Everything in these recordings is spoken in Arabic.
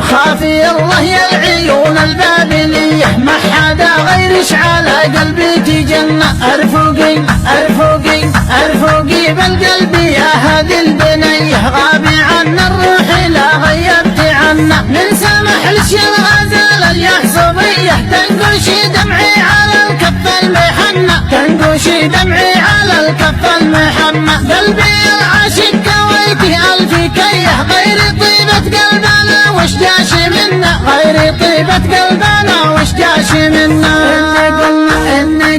خافي الله يا العيون البابلية، ما حدا غيرش على قلبي تجنة. ارفقي ارفقي ارفقي بالقلب يا هذه البنية، غابي عنا الروح لا غيبت عنا. من سمح لش الغزال اليحصبية، تنقشي دمعي على الكف المحنة، تنقشي دمعي على الكف المحنة. قلبي العاشق كويتي ألف كيه، غير طيبة قلبنا وش جاشي منا، غير طيبة قلبنا وش جاشي منا. إني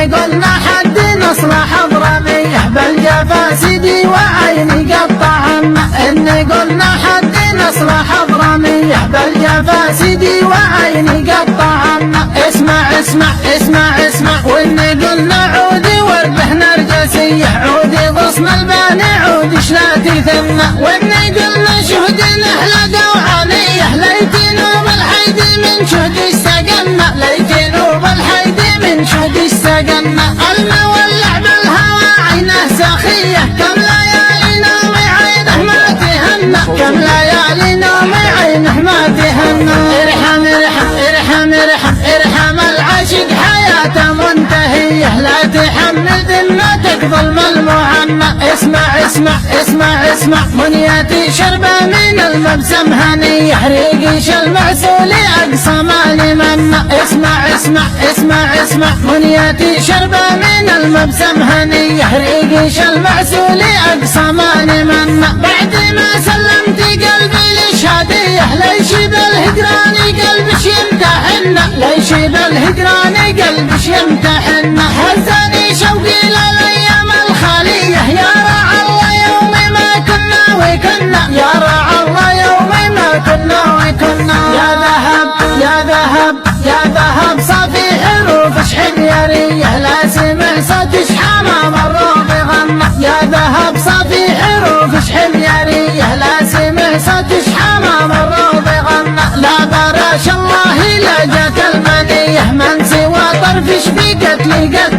قلنا حد نصلح حضرميه، بالجفا سيدي وعيني قطع عنا. إني قلنا حد نصلح حضرميه، بالجفا سيدي وعيني قطع عنا. اسمع اسمع اسمع اسمع، وإني قلنا عودي ورده نرجسيه، عودي غصن الباني عودي شلاتي ثمنا. وإني قلنا شهدي نحلة وعليه، ليتي نوب الحيدي من شهدي استقنا، ليتي نوب الحيدي من شهدي استقنا. المولع بالهوى عينه سخية، كم ليالي نومي عينه ما تهنى، كم ليالي نومي عينه ما تهنى. ارحم ارحم ارحم ارحم ارحم العاشق حياته منتهية، لا تحمل ذمتك ظلم المعنى. اسمع اسمع اسمع اسمع، منيتي شربة من المبسم هنية، ريقيش المعسول أقصى مالي منا. اسمع اسمع اسمع اسمع، منيتي شربة من المبسم هنية، ريقيش المعسول أقصى مالي منا. بعد ما سلمتي قلبي للشهادية، ليش بالهجران قلبش يمتحنا، ليش بالهجران قلبش يمتحنا. هزني شوقي للأيام الخالية، يا رعى الله يومي ما كنا وكنا، يا رعى الله يومي ما كنا وكنا. يا ذهب يا ذهب يا ذهب صافي حروف حميرية، لا سمع صوتش حمام الروض غنى. يا ذهب صافي حروف حميرية، لا سمع صوتش حمام الروض غنى. لا براش الله لا جات المنية، من سوى طرف شبيكت لقت